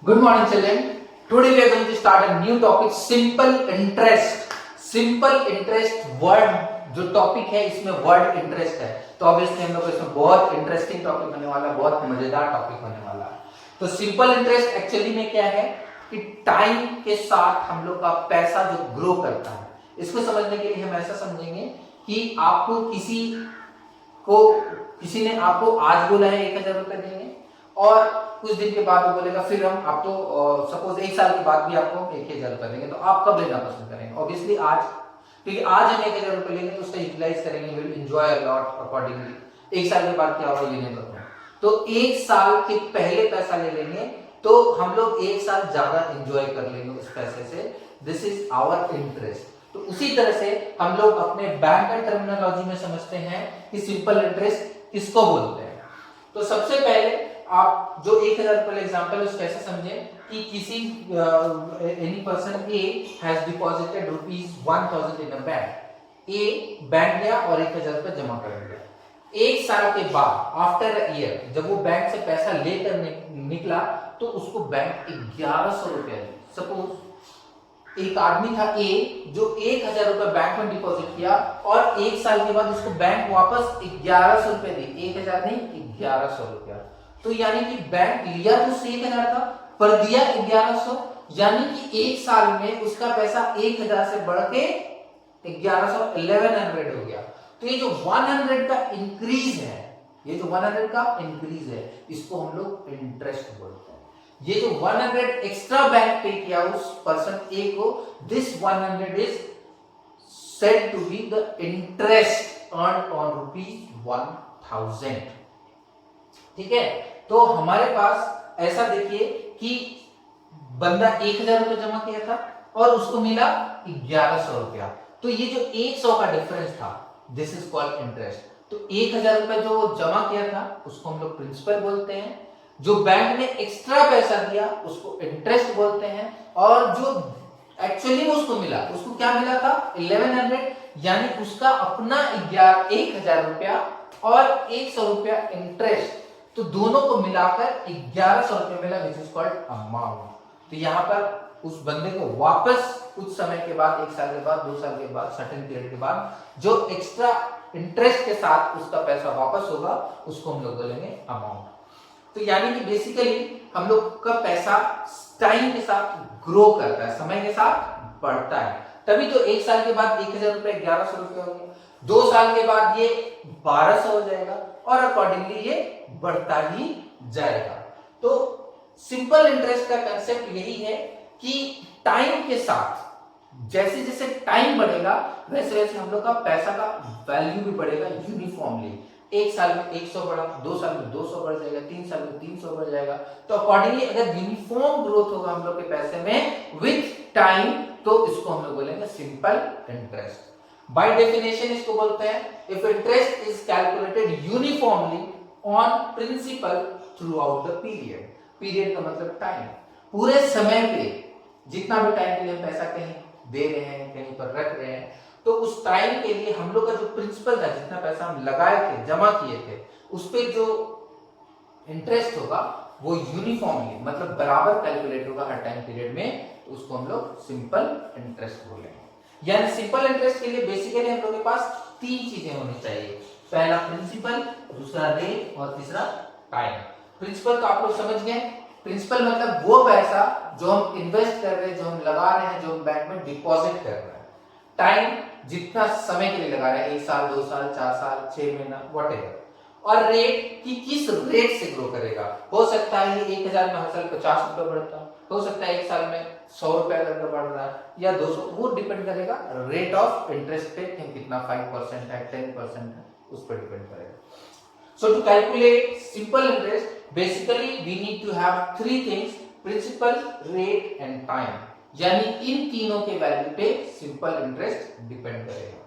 Good morning, children. Today we are going to start a new topic, simple interest. Simple interest word जो topic है इसमें word interest है, तो obviously हम लोग को इसमें बहुत इंटरेस्टिंग टॉपिक होने वाला है, बहुत मजेदार टॉपिक होने वाला है। तो सिंपल इंटरेस्ट एक्चुअली में क्या है कि टाइम के साथ हम लोग का पैसा जो ग्रो करता है, इसको समझने के लिए हम ऐसा समझेंगे कि आपको किसी ने आपको आज बोला है 1,000 रुपए देंगे और कुछ दिन के बाद वो बोलेगा फिर हम आपको सपोज 1 साल के बाद भी आपको 1,000 रुपए देंगे, तो आप कब लेना पसंद करेंगे? ऑब्वियसली आज, क्योंकि आज हम 1,000 रुपए लेंगे तो उसका यूटिलाइज करेंगे, will enjoy a lot accordingly. 1 साल के बाद क्या होगा ये नहीं पता, तो 1 साल के पहले पैसा ले लेंगे तो हम लोग 1 साल ज्यादा एंजॉय कर लेंगे उस पैसे से। This is our interest. तो उसी तरह से हम लोग अपने बैंक का टर्मिनोलॉजी में समझते हैं कि सिंपल इंटरेस्ट किसको बोलते हैं। तो सबसे पहले आप जो 1,000 रुपए एग्जांपल उसको ऐसे समझें कि किसी any person A has deposited ₹1,000 in a bank. A bank गया और 1,000 रुपए जमा कर दिया। 1 साल के बाद आफ्टर अ ईयर जब वो बैंक से पैसा लेकर निकला तो उसको बैंक 1,100 रुपया दी। सपोज एक आदमी था ए जो 1,000 रुपए बैंक में डिपॉजिट किया और 1 साल के बाद उसको बैंक वापस 1,100 रुपए दी। 1,000 नहीं, 1,100 रुपया। तो यानी कि बैंक लिया तो 1,000 था पर दिया 1,100, यानी कि 1 साल में उसका पैसा 1,000 से बढ़ के 1,100 हो गया। तो ये जो 100 का इंक्रीज है, ये जो 100 का इंक्रीज है, इसको हम लोग इंटरेस्ट बोलते हैं। ये जो 100 एक्स्ट्रा बैंक पे किया उस पर्सन ए को, this 100 is said to be the interest earned on ₹1,000। ठीक है, तो हमारे पास ऐसा देखिए कि बंदा 1,000 रुपए जमा किया था और उसको मिला 1,100 रुपया। तो ये जो 100 का डिफरेंस था, दिस इज कॉल्ड इंटरेस्ट। तो 1,000 रुपए जो जमा किया था उसको हम लोग प्रिंसिपल बोलते हैं, जो बैंक ने एक्स्ट्रा पैसा दिया उसको इंटरेस्ट बोलते हैं, और जो एक्चुअली में उसको मिला उसको क्या मिला था 1,100, यानी उसका अपना 1,000 रुपया और 100 रुपया इंटरेस्ट, तो दोनों को मिलाकर 1,100 रुपया मिला, विच इज कॉल्ड अमाउंट। तो यहाँ पर उस बंदे को वापस कुछ समय के बाद, 1 साल के बाद, 2 साल के बाद, सर्टेन पीरियड के बाद जो एक्स्ट्रा इंटरेस्ट के साथ उसका पैसा वापस होगा उसको हम लोग बोलेंगे अमाउंट। तो यानी कि बेसिकली हम लोग का पैसा टाइम के साथ ग्रो करता है, समय के साथ बढ़ता है, तभी तो 1 साल के बाद 1,000 रुपए 1,100 रुपए हो गया, 2 साल के बाद ये 1,200 हो जाएगा और अकॉर्डिंगली ये बढ़ता ही जाएगा। तो सिंपल इंटरेस्ट का कंसेप्ट यही है कि टाइम के साथ जैसे जैसे टाइम बढ़ेगा वैसे वैसे हम लोग का पैसा का वैल्यू भी बढ़ेगा यूनिफॉर्मली। 1 साल में 100 बढ़ा, 2 साल में 200 बढ़ जाएगा, 3 साल में 300 बढ़ जाएगा। तो अकॉर्डिंगली अगर यूनिफॉर्म ग्रोथ होगा हम लोग के पैसे में विथ टाइम, तो इसको हम लोग बोलेंगे सिंपल इंटरेस्ट। बाय डेफिनेशन इसको बोलते हैं if interest is calculated uniformly on principal throughout the period. Period का मतलब टाइम, पूरे समय पे जितना भी टाइम के लिए हम पैसा कहीं दे रहे हैं, कहीं पर रख रहे हैं, तो उस टाइम के लिए हम लोग का जो प्रिंसिपल था, जितना पैसा हम लगाए थे, जमा किए थे, उस पे जो इंटरेस्ट होगा वो यूनिफॉर्मली मतलब बराबर कैलकुलेट होगा हर टाइम पीरियड में, तो उसको हम लोग सिंपल इंटरेस्ट बोलेंगे। यानी सिंपल इंटरेस्ट के लिए बेसिकली हम लोग के पास 3 चीजें होनी चाहिए, पहला प्रिंसिपल, दूसरा रेट और तीसरा टाइम। प्रिंसिपल तो आप लोग समझ गए, प्रिंसिपल मतलब वो पैसा जो हम इन्वेस्ट कर रहे हैं, जो हम लगा रहे हैं, जो हम बैंक में डिपॉजिट कर रहे हैं। टाइम जितना समय के लिए लगा रहे हैं, 1 साल, 2 साल, 4 साल, 6 महीना, व्हाटएवर। और रेट कि किस रेट से ग्रो करेगा। हो सकता है ये 1,000 में हर साल 50 रुपए बढ़ता, हो सकता है 1 साल में 100 रुपया करके बढ़ रहा है या 200, वो डिपेंड करेगा रेट ऑफ इंटरेस्ट पे कितना 5% है, 10% है, उस पर डिपेंड करेगा। So to calculate simple interest, basically we need to have 3 things: principal, rate and time। यानी इन तीनों के वैल्यू पे सिंपल इंटरेस्ट डिपेंड करेगा।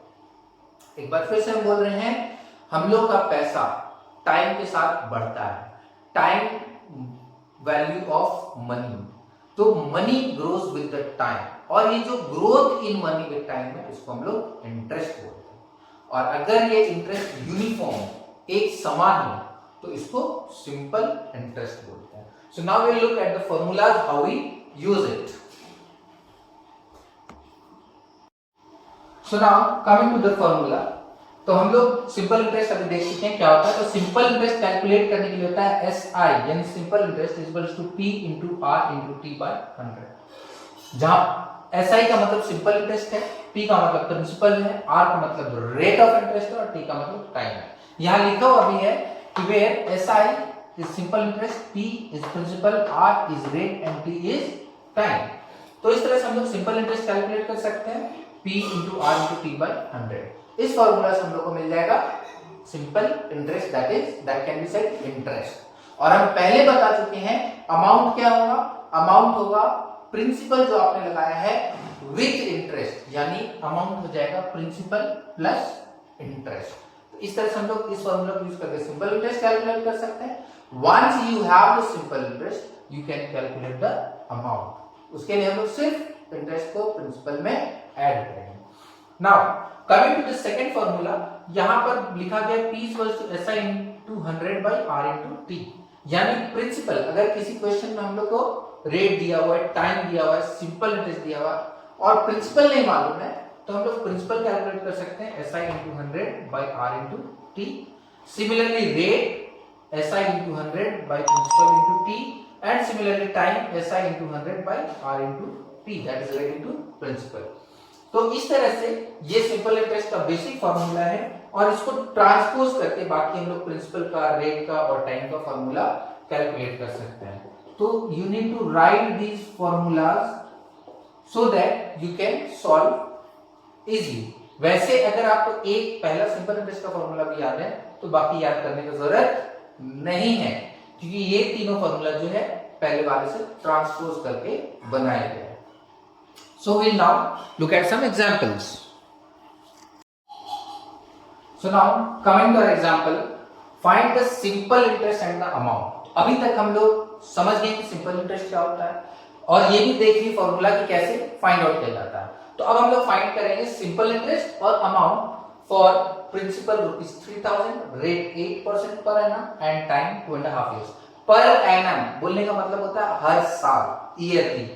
एक बार फिर से हम बोल रहे हैं, हम लोग का पैसा टाइम के साथ बढ़ता है, टाइम वैल्यू ऑफ मनी, तो money grows with the time, और ये जो growth in money with time है इसको हम लोग इंटरेस्ट बोलते हैं। और अगर ये इंटरेस्ट यूनिफॉर्म एक समान हो तो इसको सिंपल इंटरेस्ट बोलते हैं। So now we'll look at the formulas, how we use it. So now coming to the formula, तो हम लोग सिंपल इंटरेस्ट अभी देख चुके हैं क्या होता है। तो सिंपल इंटरेस्ट कैलकुलेट करने के लिए होता है SI यानी simple interest is equals to P into R into T by 100। जहां SI का मतलब सिंपल इंटरेस्ट है, P का मतलब प्रिंसिपल है, R का मतलब रेट ऑफ इंटरेस्ट है और T का मतलब टाइम है। यहाँ लिखा हुआ भी है कि where SI is simple interest, P is principal, R is rate and T is time। तो इस तरह से हम लोग सिंपल इंटरेस्ट कैलकुलेट कर सकते हैं P into R into T by 100। इस फॉर्मूला से हम लोग को मिल जाएगा simple interest, that can be said interest. और हम पहले बता चुके हैं अमाउंट क्या होगा, अमाउंट होगा प्रिंसिपल जो आपने लगाया है विथ इंटरेस्ट, यानी अमाउंट हो जाएगा प्रिंसिपल प्लस इंटरेस्ट। तो इस तरह से हम लोग इस फॉर्मूला को यूज करके सिंपल इंटरेस्ट कैलकुलेट कर सकते हैं। Once you have the simple interest you can calculate the amount. उसके लिए हम लोग सिर्फ इंटरेस्ट को प्रिंसिपल में ऐड करेंगे। Now coming to the second formula, यहां पर लिखा गया P equals to SI into 100 by R into T, यानी प्रिंसिपल अगर किसी क्वेश्चन में हम लोग को रेट दिया हुआ है, टाइम दिया हुआ है, सिंपल इंटरेस्ट दिया हुआ है और प्रिंसिपल नहीं मालूम है, तो हम लोग प्रिंसिपल कैलकुलेट कर सकते हैं SI into 100 by R into T। Similarly rate SI into 100 by principal into T and similarly time SI into 100 by R into T, that is rate into principal। तो इस तरह से ये सिंपल इंटरेस्ट का basic formula है और इसको transpose करके बाकी हम लोग प्रिंसिपल का, रेट का और टाइम का फार्मूला कैलकुलेट कर सकते हैं। तो you need to write these formulas so that you can solve easily. वैसे अगर आपको एक पहला सिंपल इंटरेस्ट का फार्मूला भी याद है तो बाकी याद करने की जरूरत नहीं है, क्योंकि ये तीनों फार्मूला जो है पहले वाले से ट्रांसपोज करके बनाए गए। So we'll now look at some examples. So now coming to our example, find the simple interest and the amount। अभी तक हम लोग समझ गए कि सिंपल इंटरेस्ट क्या होता है और ये भी देख ली फॉर्मूला कि कैसे फाइंड आउट किया जाता है। तो अब हम लोग फाइंड करेंगे सिंपल इंटरेस्ट और amount for principal ₹3000, rate 8% per annum and time 2.5 years। Per annum बोलने का मतलब होता है हर साल, ईयरली।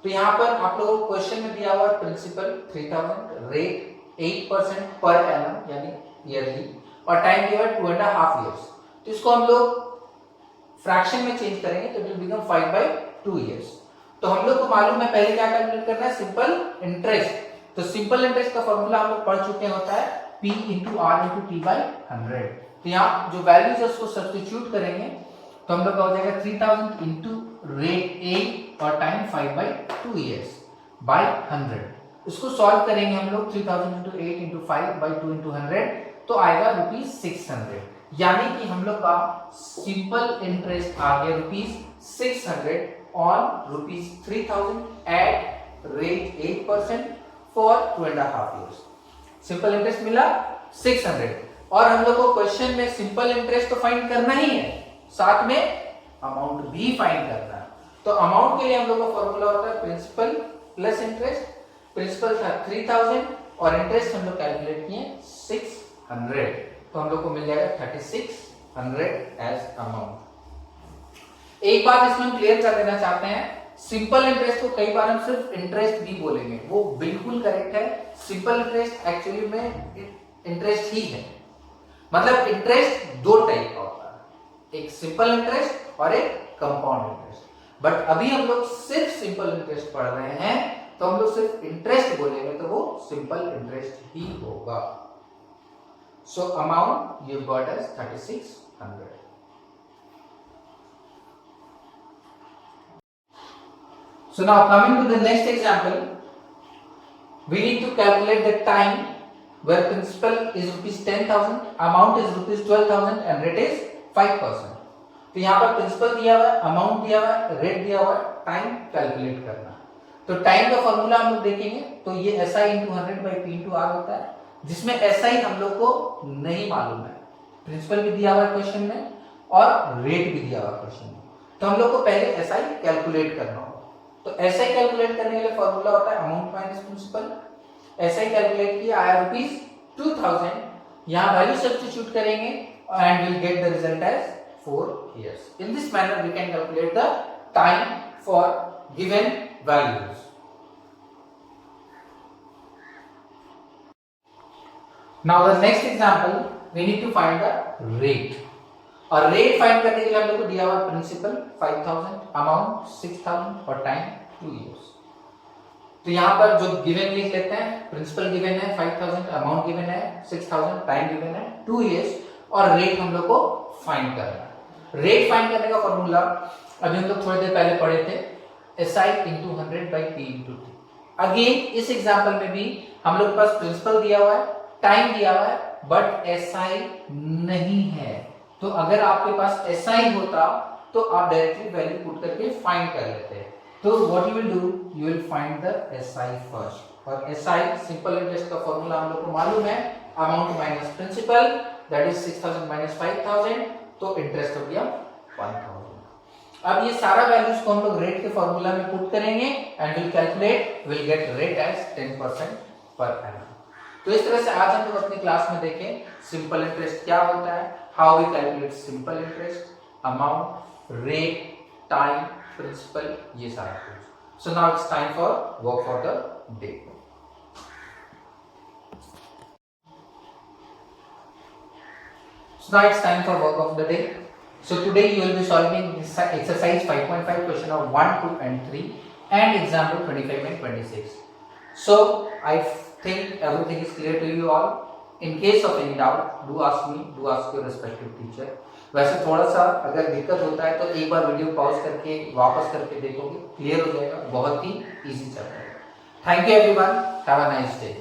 तो यहाँ पर आप लोगों को क्वेश्चन में दिया हुआ है प्रिंसिपल 3000, रेट 8% पर एनम यानी ईयरली और टाइम दिया हुआ है 2.5 years। तो इसको हम लोग फ्रैक्शन में चेंज करेंगे तो इट विल बिकम 5/2 years। तो हम लोग को मालूम है पहले क्या कैलकुलेट करना है, सिंपल इंटरेस्ट। तो सिंपल इंटरेस्ट का फॉर्मूला हम लोग पढ़ चुके होता है P into R into T by 100। तो यहाँ जो वैल्यूज है उसको सब्स्टिट्यूट करेंगे तो हम लोग का हो जाएगा 3000 into रेट 8 और टाइम 5/2 years by 100। इसको सॉल्व करेंगे हम लोग 3000 into 8 into 5/2 into 100 तो आएगा ₹600। यानी कि हम लोग का सिंपल इंटरेस्ट आ गया ₹600 on ₹3000 at rate 8% for 2.5 years। Simple interest मिला 600 और हम लोग को क्वेश्चन में सिंपल इंटरेस्ट तो फाइंड करना ही है, साथ में अमाउंट भी फाइंड करना है। तो अमाउंट के लिए हम लोग का फॉर्मूला होता है प्रिंसिपल प्लस इंटरेस्ट। प्रिंसिपल था 3000 और इंटरेस्ट हम लोग कैलकुलेट किए 600, तो हम लोग को मिल जाएगा 3600 एज अमाउंट। एक बात इसमें हम क्लियर कर देना चाहते हैं, सिंपल इंटरेस्ट को कई बार हम सिर्फ इंटरेस्ट भी बोलेंगे, वो बिल्कुल करेक्ट है। सिंपल इंटरेस्ट एक्चुअली में इंटरेस्ट ही है। मतलब इंटरेस्ट दो टाइप का होता है, एक सिंपल इंटरेस्ट और एक कंपाउंड इंटरेस्ट। बट अभी हम लोग सिर्फ सिंपल इंटरेस्ट पढ़ रहे हैं तो हम लोग सिर्फ इंटरेस्ट बोलेंगे तो वो सिंपल इंटरेस्ट ही होगा। So amount you got as 3600। So now coming to the next example, we need to calculate the time where principal is ₹10,000, amount is ₹12,000 and rate is 5%। तो यहाँ पर प्रिंसिपल दिया हुआ है, अमाउंट दिया हुआ है, रेट दिया हुआ है, टाइम कैलकुलेट करना। तो टाइम का फॉर्मूला हम लोग देखेंगे तो ये SI into 100 by P into R होता है, जिसमें SI हम लोग को नहीं मालूम है, प्रिंसिपल भी दिया हुआ है क्वेश्चन में और रेट भी दिया हुआ है क्वेश्चन में। तो हम लोग को पहले SI कैलकुलेट करना होगा। तो SI कैलकुलेट करने के लिए फॉर्मूला होता है amount minus principal. SI calculate किया आया ₹2000, यहाँ वैल्यू सब्स्टिट्यूट करेंगे and will get the result as 4 years. In this manner we can calculate the time for given values. Now the next example we need to find the rate. और rate find करने के लिए हम लोग को दिया हुआ प्रिंसिपल 5000, अमाउंट 6000 और टाइम 2 इयर्स। तो यहाँ पर जो गिवन लिख लेते हैं, प्रिंसिपल गिवन है 5000, अमाउंट गिवन है 6000, टाइम गिवन है 2 इयर्स और रेट हम लोग को फाइंड करना है। रेट फाइंड करने का फॉर्मूला अभी हम लोग थोड़ी देर पहले पढ़े थे, SI into 100 by P into T। Again इस एग्जांपल में भी हम लोग के पास प्रिंसिपल दिया हुआ है, टाइम दिया हुआ है, बट SI नहीं है। तो अगर आपके पास SI होता तो आप डायरेक्टली वैल्यू पुट करके फाइंड कर लेते हैं। तो what you will do, you will find the SI first. और SI सिंपल इंटरेस्ट का फॉर्मूला हम लोग को मालूम है, amount minus principal, that is 6000 minus 5000, तो इंटरेस्ट हो गया 1000। अब ये सारा वैल्यूज को हम लोग रेट के फॉर्मूला में पुट करेंगे and will calculate, will get rate as 10% per annum. तो इस तरह से आज हम लोग अपनी क्लास में देखें सिंपल इंटरेस्ट क्या होता है, how we calculate simple interest, amount, rate, time, principal, ये सारा कुछ। So now it's time for work for the day. So now it's time for work of the day. So today you will be solving exercise 5.5 question of 1, 2 and 3 and example 25 and 26. So I think everything is clear to you all. In case of any doubt, do ask me, do ask your respective teacher. वैसे थोड़ा सा अगर दिक्कत होता है तो एक बार video pause करके वापस करके देखोगे, क्लियर हो जाएगा, बहुत ही इजी चल रहा है। Thank you everyone, have a nice day.